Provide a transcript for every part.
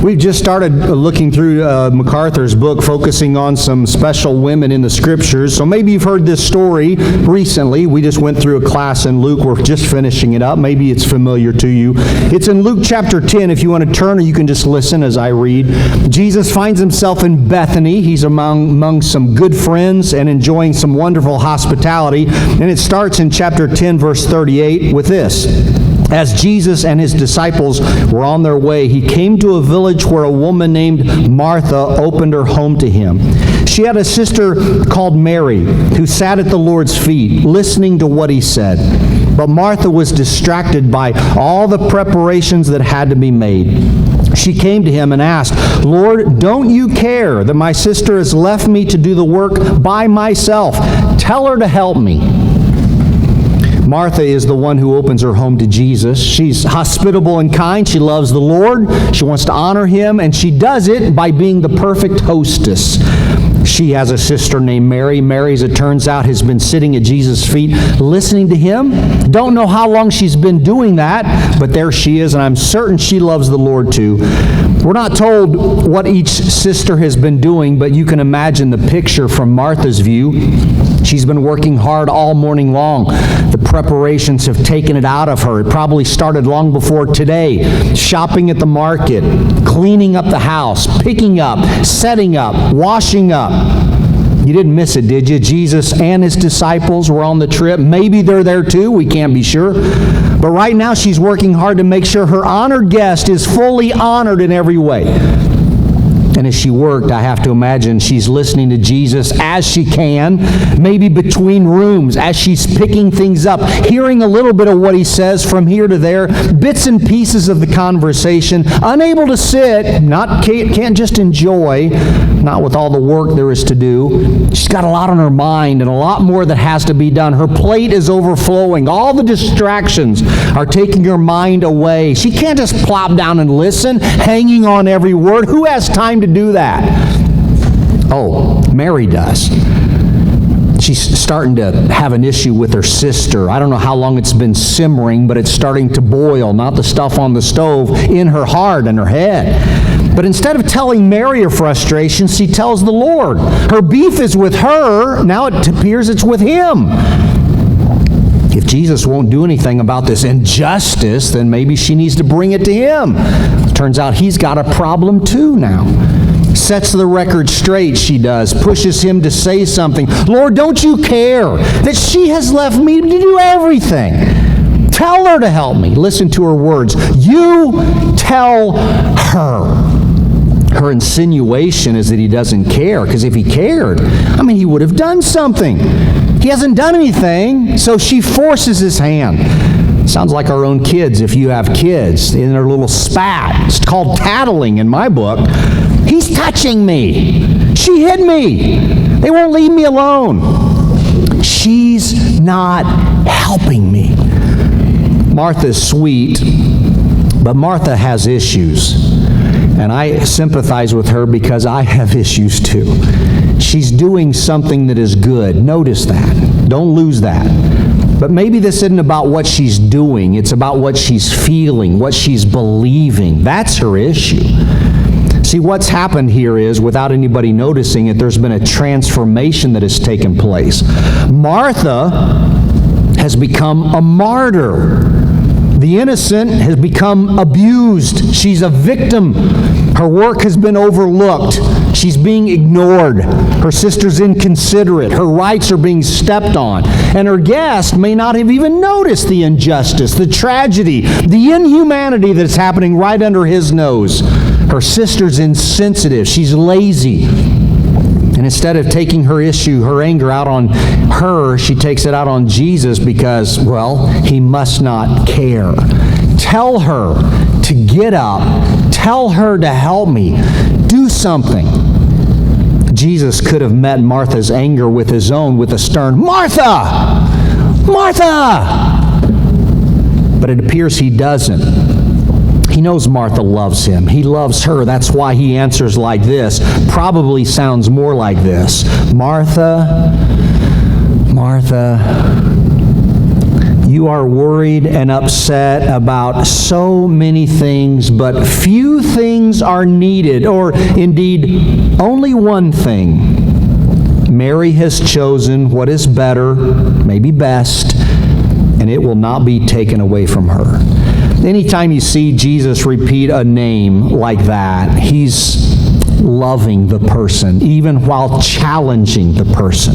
We've just started looking through MacArthur's book, focusing on some special women in the Scriptures. So maybe you've heard this story recently. We just went through a class in Luke. We're just finishing it up. Maybe it's familiar to you. It's in Luke chapter 10. If you want to turn, or you can just listen as I read. Jesus finds himself in Bethany. He's among some good friends and enjoying some wonderful hospitality. And it starts in chapter 10, verse 38 with this. As Jesus and his disciples were on their way, he came to a village where a woman named Martha opened her home to him. She had a sister called Mary, who sat at the Lord's feet, listening to what he said. But Martha was distracted by all the preparations that had to be made. She came to him and asked, "Lord, don't you care that my sister has left me to do the work by myself? Tell her to help me." Martha is the one who opens her home to Jesus. She's hospitable and kind. She loves the Lord. She wants to honor him, and she does it by being the perfect hostess. She has a sister named Mary. Mary, as it turns out, has been sitting at Jesus' feet listening to him. Don't know how long she's been doing that, but there she is, and I'm certain she loves the Lord too. We're not told what each sister has been doing, but you can imagine the picture from Martha's view. She's been working hard all morning long. The preparations have taken it out of her. It probably started long before today. Shopping at the market, cleaning up the house, picking up, setting up, washing up. You didn't miss it, did you? Jesus and his disciples were on the trip. Maybe they're there too. We can't be sure. But right now she's working hard to make sure her honored guest is fully honored in every way. And as she worked, I have to imagine she's listening to Jesus as she can, maybe between rooms, as she's picking things up, hearing a little bit of what he says from here to there, bits and pieces of the conversation, unable to sit, can't just enjoy, not with all the work there is to do. She's got a lot on her mind and a lot more that has to be done. Her plate is overflowing. All the distractions are taking her mind away. She can't just plop down and listen, hanging on every word. Who has time to do that? Oh, Mary does. She's starting to have an issue with her sister. I don't know how long it's been simmering, but it's starting to boil, not the stuff on the stove, in her heart and her head. But instead of telling Mary her frustration, she tells the Lord. Her beef is with her. Now it appears it's with him. If Jesus won't do anything about this injustice, then maybe she needs to bring it to him. Turns out he's got a problem too now. Sets the record straight, she does. Pushes him to say something. Lord, don't you care that she has left me to do everything? Tell her to help me. Listen to her words. You tell her. Her insinuation is that he doesn't care, because if he cared, he would have done something. He hasn't done anything, so she forces his hand. Sounds like our own kids, if you have kids, in their little spat. It's called tattling in my book. He's touching me. She hit me. They won't leave me alone. She's not helping me. Martha's sweet, but Martha has issues. And I sympathize with her because I have issues too. She's doing something that is good. Notice that. Don't lose that. But maybe this isn't about what she's doing. It's about what she's feeling, what she's believing. That's her issue. See, what's happened here is, without anybody noticing it, there's been a transformation that has taken place. Martha has become a martyr. The innocent has become abused. She's a victim. Her work has been overlooked. She's being ignored. Her sister's inconsiderate. Her rights are being stepped on. And her guest may not have even noticed the injustice, the tragedy, the inhumanity that's happening right under his nose. Her sister's insensitive. She's lazy. And instead of taking her issue, her anger out on her, she takes it out on Jesus because, well, he must not care. Tell her to get up. Tell her to help me. Do something. Jesus could have met Martha's anger with his own, with a stern, "Martha! Martha!" But it appears he doesn't. He knows Martha loves him. He loves her. That's why he answers like this. Probably sounds more like this. "Martha, Martha, You are worried and upset about so many things, but few things are needed, or indeed only one thing. Mary has chosen what is better, maybe best, and it will not be taken away from her. Anytime you see Jesus repeat a name like that, he's loving the person, even while challenging the person.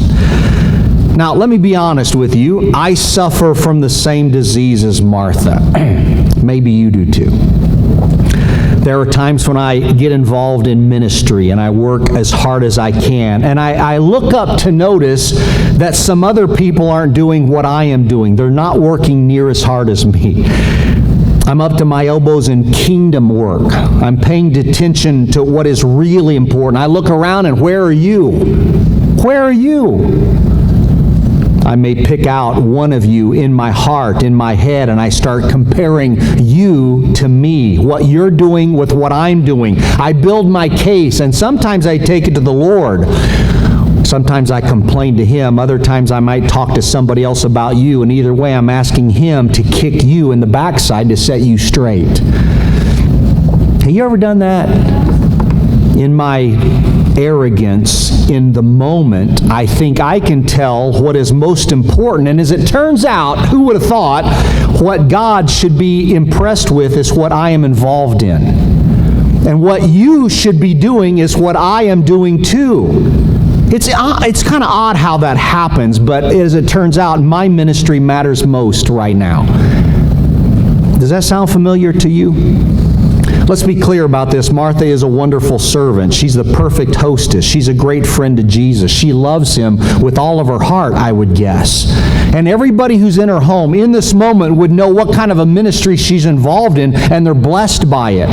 Now, let me be honest with you. I suffer from the same disease as Martha. Maybe you do too. There are times when I get involved in ministry and I work as hard as I can, and I look up to notice that some other people aren't doing what I am doing. They're not working near as hard as me. I'm up to my elbows in kingdom work. I'm paying attention to what is really important. I look around and where are you? Where are you? I may pick out one of you in my heart, in my head, and I start comparing you to me, what you're doing with what I'm doing. I build my case, and sometimes I take it to the Lord. Sometimes I complain to Him. Other times I might talk to somebody else about you, and either way I'm asking Him to kick you in the backside to set you straight. Have you ever done that? In my arrogance, in the moment, I think I can tell what is most important. And as it turns out, who would have thought, what God should be impressed with is what I am involved in. And what you should be doing is what I am doing too. It's kind of odd how that happens, but as it turns out, my ministry matters most right now. Does that sound familiar to you? Let's be clear about this. Martha is a wonderful servant. She's the perfect hostess. She's a great friend to Jesus. She loves Him with all of her heart, I would guess. And everybody who's in her home in this moment would know what kind of a ministry she's involved in, and they're blessed by it.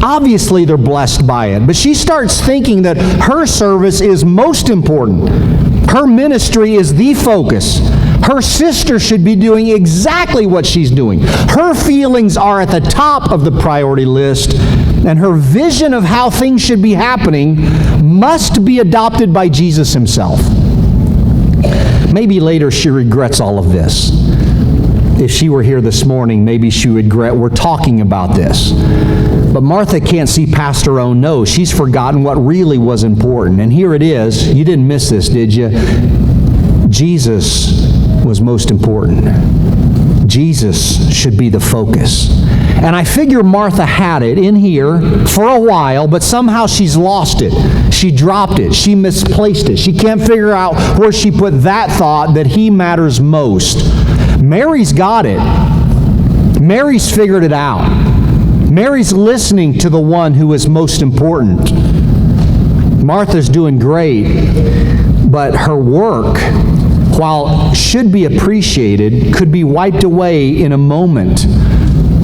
Obviously, they're blessed by it. But she starts thinking that her service is most important. Her ministry is the focus. Her sister should be doing exactly what she's doing. Her feelings are at the top of the priority list, and her vision of how things should be happening must be adopted by Jesus Himself. Maybe later she regrets all of this. If she were here this morning, maybe she would regret we're talking about this. But Martha can't see past her own nose. She's forgotten what really was important. And here it is. You didn't miss this, did you? Jesus was most important. Jesus should be the focus. And I figure Martha had it in here for a while, but somehow she's lost it. She dropped it. She misplaced it. She can't figure out where she put that thought that He matters most. Mary's got it. Mary's figured it out. Mary's listening to the one who is most important. Martha's doing great, but her work, while should be appreciated, could be wiped away in a moment.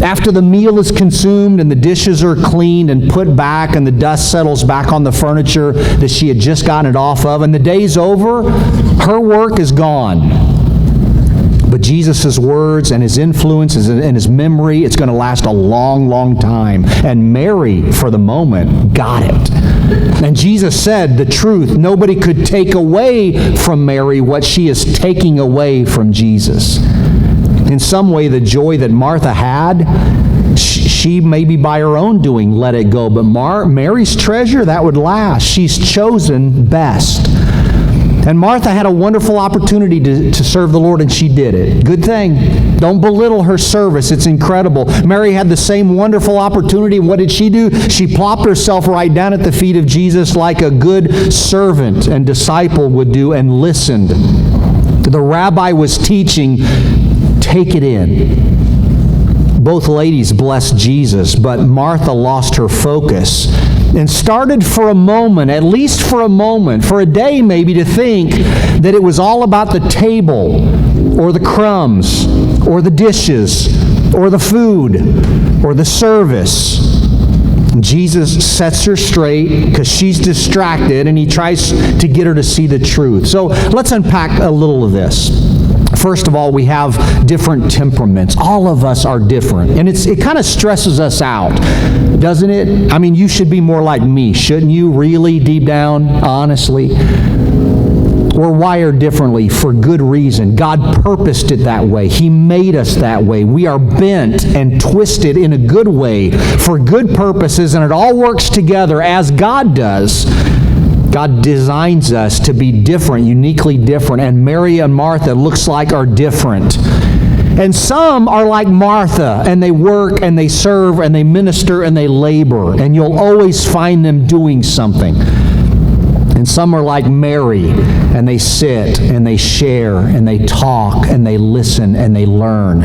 After the meal is consumed and the dishes are cleaned and put back and the dust settles back on the furniture that she had just gotten it off of, and the day's over, her work is gone. But Jesus' words and His influence and His memory, it's going to last a long, long time. And Mary, for the moment, got it. And Jesus said the truth. Nobody could take away from Mary what she is taking away from Jesus. In some way, the joy that Martha had, she maybe by her own doing let it go. But Mary's treasure, that would last. She's chosen best. And Martha had a wonderful opportunity to serve the Lord, and she did it. Good thing. Don't belittle her service. It's incredible. Mary had the same wonderful opportunity. What did she do? She plopped herself right down at the feet of Jesus like a good servant and disciple would do, and listened. The rabbi was teaching. Take it in. Both ladies blessed Jesus, but Martha lost her focus and started for a moment, at least for a moment, for a day maybe, to think that it was all about the table or the crumbs or the dishes or the food or the service. Jesus sets her straight because she's distracted, and He tries to get her to see the truth. So let's unpack a little of this. First of all, we have different temperaments. All of us are different. And it kind of stresses us out, doesn't it? I mean, you should be more like me, shouldn't you? Really, deep down, honestly. We're wired differently for good reason. God purposed it that way. He made us that way. We are bent and twisted in a good way for good purposes, and it all works together as God does. God designs us to be different, uniquely different, and Mary and Martha, it looks like, are different. And some are like Martha, and they work, and they serve, and they minister, and they labor, and you'll always find them doing something. And some are like Mary, and they sit, and they share, and they talk, and they listen, and they learn.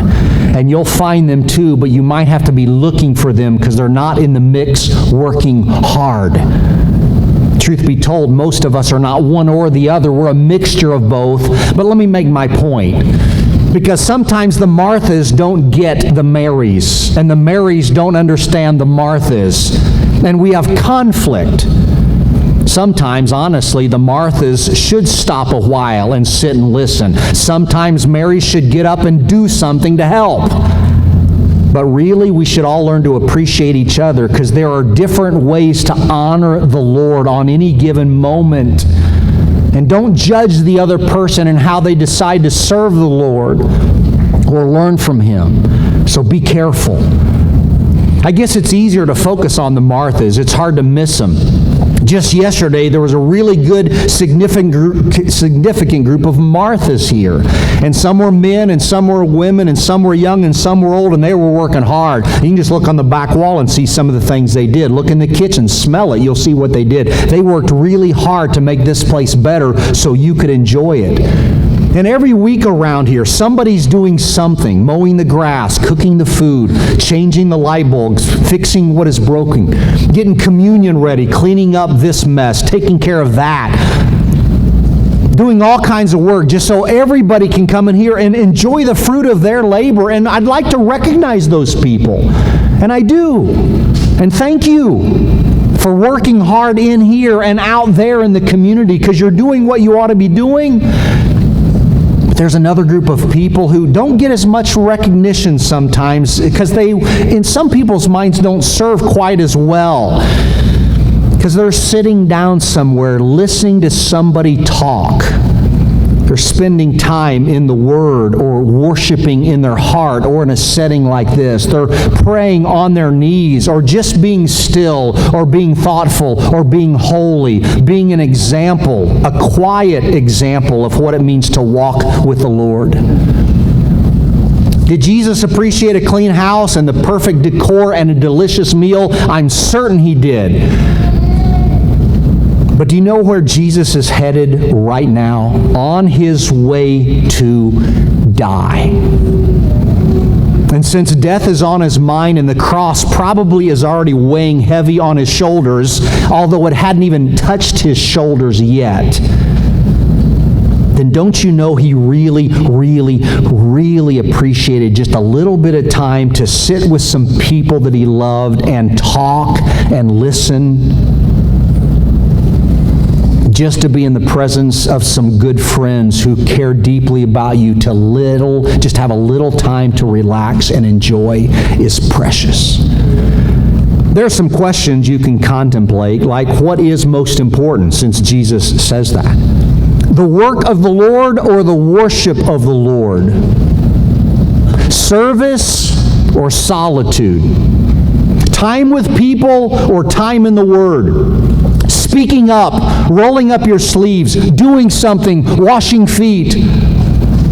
And you'll find them too, but you might have to be looking for them because they're not in the mix working hard. Truth be told, most of us are not one or the other. We're a mixture of both. But let me make my point. Because sometimes the Marthas don't get the Marys, and the Marys don't understand the Marthas. And we have conflict. Sometimes, honestly, the Marthas should stop a while and sit and listen. Sometimes Mary should get up and do something to help. But really, we should all learn to appreciate each other because there are different ways to honor the Lord on any given moment. And don't judge the other person and how they decide to serve the Lord or learn from Him. So be careful. I guess it's easier to focus on the Marthas. It's hard to miss them. Just yesterday, there was a really good, significant group of Marthas here. And some were men, and some were women, and some were young, and some were old, and they were working hard. You can just look on the back wall and see some of the things they did. Look in the kitchen, smell it, you'll see what they did. They worked really hard to make this place better so you could enjoy it. And every week around here, somebody's doing something, mowing the grass, cooking the food, changing the light bulbs, fixing what is broken, getting communion ready, cleaning up this mess, taking care of that, doing all kinds of work just so everybody can come in here and enjoy the fruit of their labor. And I'd like to recognize those people. And I do. And thank you for working hard in here and out there in the community because you're doing what you ought to be doing. There's another group of people who don't get as much recognition sometimes because they, in some people's minds, don't serve quite as well. Because they're sitting down somewhere listening to somebody talk. They're spending time in the Word or worshiping in their heart or in a setting like this. They're praying on their knees or just being still or being thoughtful or being holy, being an example, a quiet example of what it means to walk with the Lord. Did Jesus appreciate a clean house and the perfect decor and a delicious meal? I'm certain He did. But do you know where Jesus is headed right now? On His way to die. And since death is on His mind and the cross probably is already weighing heavy on His shoulders, although it hadn't even touched His shoulders yet, then don't you know He really, really, really appreciated just a little bit of time to sit with some people that He loved and talk and listen? Just to be in the presence of some good friends who care deeply about you, just have a little time to relax and enjoy is precious. There are some questions you can contemplate, like what is most important, since Jesus says that? The work of the Lord or the worship of the Lord? Service or solitude? Time with people or time in the Word? Speaking up, rolling up your sleeves, doing something, washing feet,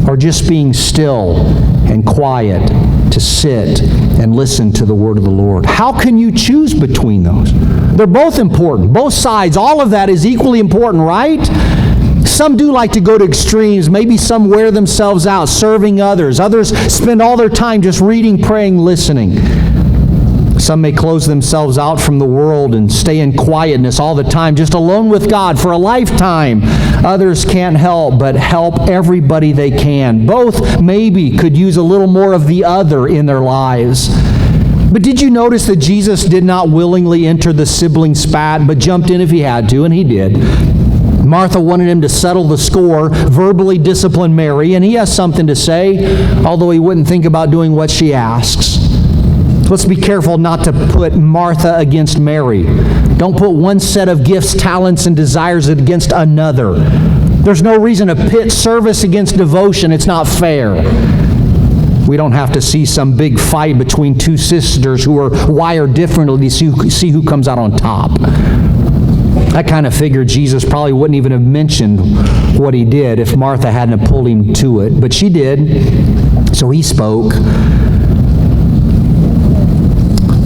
or just being still and quiet to sit and listen to the Word of the Lord? How can you choose between those? They're both important. Both sides, all of that is equally important, right? Some do like to go to extremes. Maybe some wear themselves out serving others. Others spend all their time just reading, praying, listening. Some may close themselves out from the world and stay in quietness all the time, just alone with God for a lifetime. Others can't help but help everybody they can. Both maybe could use a little more of the other in their lives. But did you notice that Jesus did not willingly enter the sibling spat, but jumped in if He had to, and He did. Martha wanted Him to settle the score, verbally discipline Mary, and He has something to say, although He wouldn't think about doing what she asks. Let's be careful not to put Martha against Mary. Don't put one set of gifts, talents, and desires against another. There's no reason to pit service against devotion. It's not fair. We don't have to see some big fight between two sisters who are wired differently to see who comes out on top. I kind of figured Jesus probably wouldn't even have mentioned what he did if Martha hadn't have pulled him to it. But she did, so he spoke.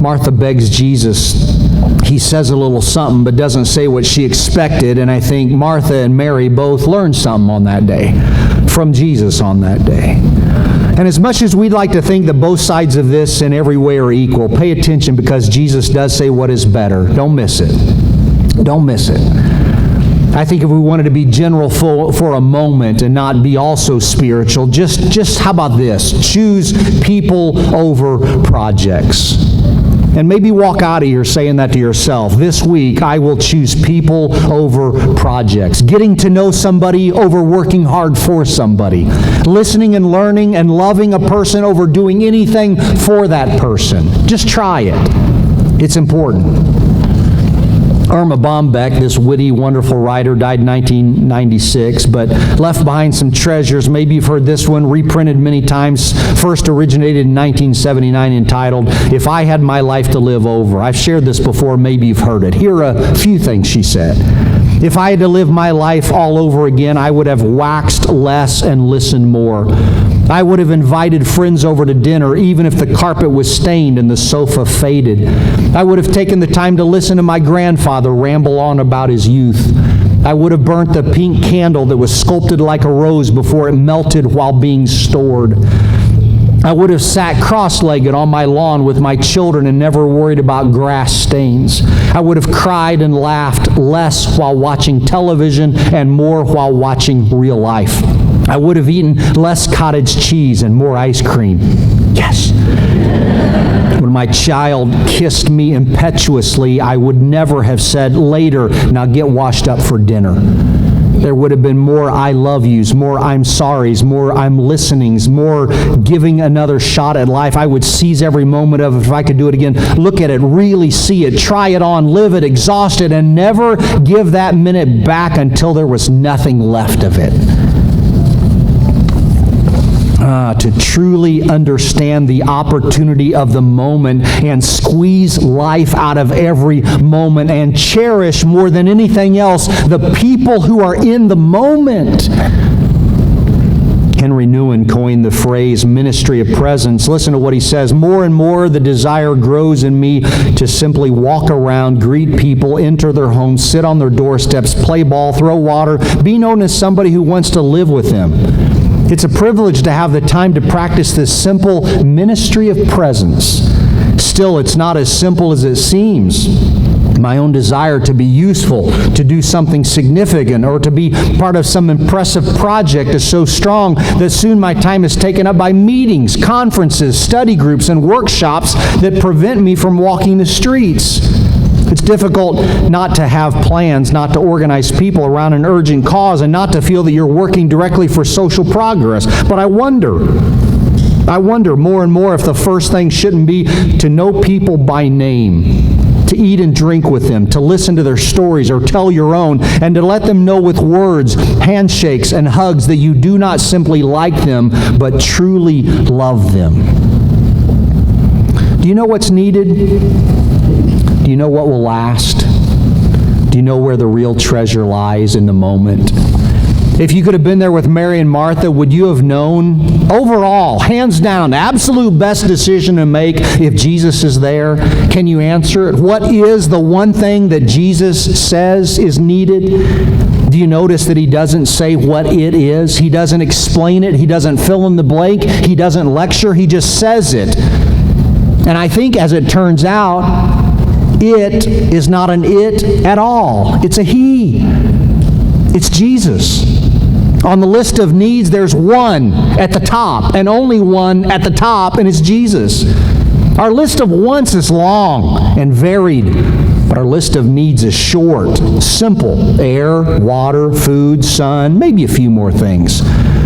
Martha begs Jesus. He says a little something, but doesn't say what she expected. And I think Martha and Mary both learned something on that day, from Jesus on that day. And as much as we'd like to think that both sides of this in every way are equal, pay attention, because Jesus does say what is better. Don't miss it. Don't miss it. I think if we wanted to be general for a moment and not be also spiritual, just how about this? Choose people over projects. And maybe walk out of here saying that to yourself. This week, I will choose people over projects. Getting to know somebody over working hard for somebody. Listening and learning and loving a person over doing anything for that person. Just try it. It's important. Irma Bombeck, this witty, wonderful writer, died in 1996, but left behind some treasures. Maybe you've heard this one, reprinted many times. First originated in 1979, entitled, "If I Had My Life to Live Over." I've shared this before, maybe you've heard it. Here are a few things she said. "If I had to live my life all over again, I would have waxed less and listened more. I would have invited friends over to dinner, even if the carpet was stained and the sofa faded. I would have taken the time to listen to my grandfather ramble on about his youth. I would have burnt the pink candle that was sculpted like a rose before it melted while being stored. I would have sat cross-legged on my lawn with my children and never worried about grass stains. I would have cried and laughed less while watching television and more while watching real life. I would have eaten less cottage cheese and more ice cream." Yes. "When my child kissed me impetuously, I would never have said, 'Later, now get washed up for dinner.' There would have been more 'I love yous,' more 'I'm sorries,' more 'I'm listenings,' more giving another shot at life. I would seize every moment of it if I could do it again. Look at it, really see it, try it on, live it, exhaust it, and never give that minute back until there was nothing left of it." To truly understand the opportunity of the moment and squeeze life out of every moment and cherish more than anything else the people who are in the moment. Henry Nouwen coined the phrase ministry of presence. Listen to what he says. "More and more the desire grows in me to simply walk around, greet people, enter their homes, sit on their doorsteps, play ball, throw water, be known as somebody who wants to live with them. It's a privilege to have the time to practice this simple ministry of presence. Still, it's not as simple as it seems. My own desire to be useful, to do something significant, or to be part of some impressive project is so strong that soon my time is taken up by meetings, conferences, study groups, and workshops that prevent me from walking the streets. It's difficult not to have plans, not to organize people around an urgent cause, and not to feel that you're working directly for social progress. But I wonder more and more if the first thing shouldn't be to know people by name, to eat and drink with them, to listen to their stories or tell your own, and to let them know with words, handshakes, and hugs that you do not simply like them, but truly love them. Do you know what's needed? Do you know what will last? Do you know where the real treasure lies in the moment? If you could have been there with Mary and Martha, would you have known? Overall, hands down, absolute best decision to make if Jesus is there. Can you answer it? What is the one thing that Jesus says is needed? Do you notice that he doesn't say what it is? He doesn't explain it. He doesn't fill in the blank. He doesn't lecture. He just says it. And I think, as it turns out, it is not an it at all. It's a he. It's Jesus. On the list of needs, there's one at the top, and only one at the top, and it's Jesus. Our list of wants is long and varied, but our list of needs is short, simple. Air, water, food, sun, maybe a few more things.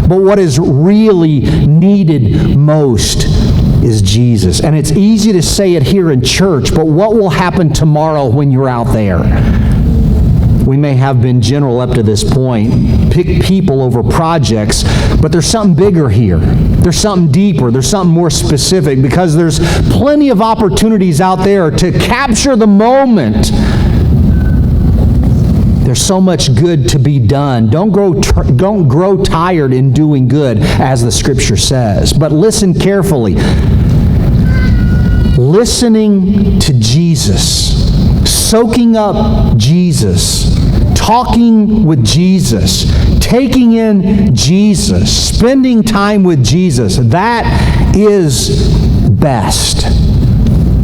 But what is really needed most is Jesus. And it's easy to say it here in church, but what will happen tomorrow when you're out there? We may have been general up to this point, pick people over projects, but there's something bigger here. There's something deeper. There's something more specific, because there's plenty of opportunities out there to capture the moment. There's so much good to be done. Don't grow tired in doing good, as the Scripture says. But listen carefully. Listening to Jesus, soaking up Jesus, talking with Jesus, taking in Jesus, spending time with Jesus, that is best.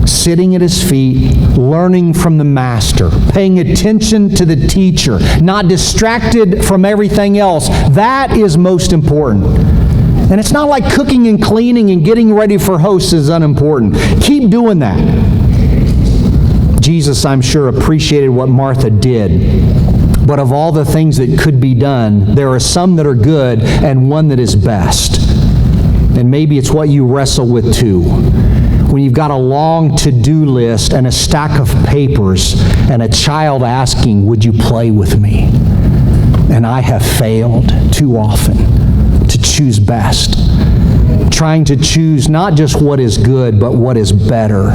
Sitting at His feet, learning from the Master, paying attention to the teacher, not distracted from everything else. That is most important. And it's not like cooking and cleaning and getting ready for hosts is unimportant. Keep doing that. Jesus, I'm sure, appreciated what Martha did. But of all the things that could be done, there are some that are good and one that is best. And maybe it's what you wrestle with too. When you've got a long to-do list and a stack of papers and a child asking, would you play with me? And I have failed too often to choose best. Trying to choose not just what is good, but what is better.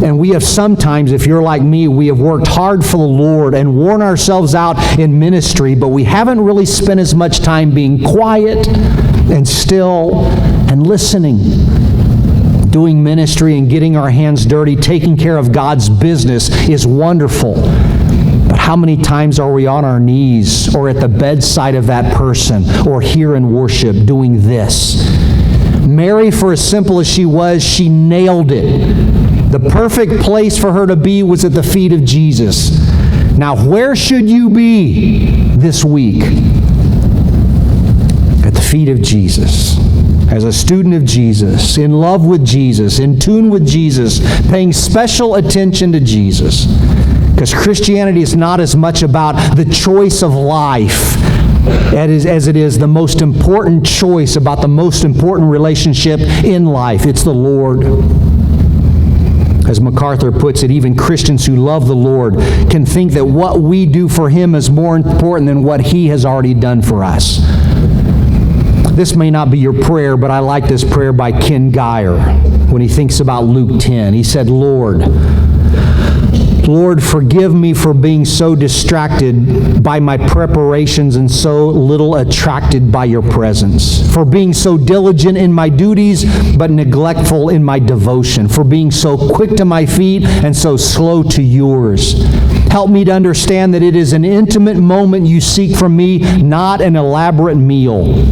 And we have sometimes, if you're like me, we have worked hard for the Lord and worn ourselves out in ministry, but we haven't really spent as much time being quiet and still and listening. Doing ministry and getting our hands dirty, taking care of God's business is wonderful. But how many times are we on our knees or at the bedside of that person or here in worship doing this? Mary, for as simple as she was, she nailed it. The perfect place for her to be was at the feet of Jesus. Now, where should you be this week? At the feet of Jesus. As a student of Jesus, in love with Jesus, in tune with Jesus, paying special attention to Jesus. Because Christianity is not as much about the choice of life as it is the most important choice about the most important relationship in life. It's the Lord. As MacArthur puts it, even Christians who love the Lord can think that what we do for Him is more important than what He has already done for us. This may not be your prayer, but I like this prayer by Ken Geyer when he thinks about Luke 10. He said, Lord, forgive me for being so distracted by my preparations and so little attracted by your presence. For being so diligent in my duties, but neglectful in my devotion. For being so quick to my feet and so slow to yours. Help me to understand that it is an intimate moment you seek from me, not an elaborate meal.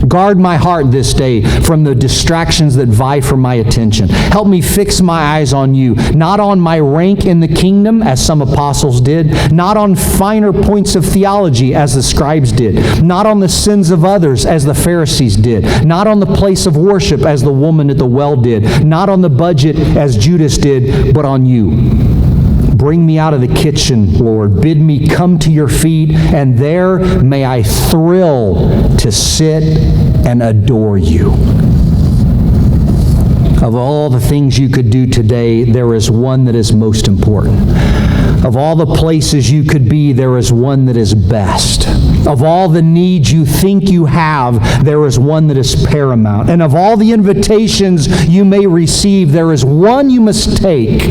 Guard my heart this day from the distractions that vie for my attention. Help me fix my eyes on you, not on my rank in the kingdom, as some apostles did, not on finer points of theology, as the scribes did, not on the sins of others, as the Pharisees did, not on the place of worship, as the woman at the well did, not on the budget, as Judas did, but on you. Bring me out of the kitchen, Lord. Bid me come to your feet, and there may I thrill to sit and adore you. Of all the things you could do today, there is one that is most important. Of all the places you could be, there is one that is best. Of all the needs you think you have, there is one that is paramount. And of all the invitations you may receive, there is one you must take.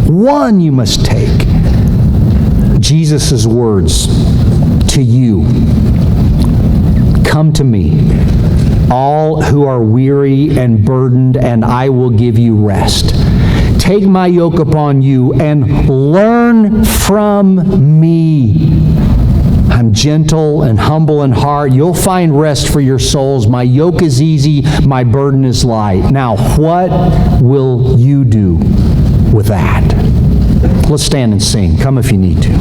One you must take. Jesus' words to you. Come to me, all who are weary and burdened, and I will give you rest. Take my yoke upon you and learn from me. I'm gentle and humble in heart. You'll find rest for your souls. My yoke is easy, my burden is light. Now, what will you do with that? Let's stand and sing. Come if you need to.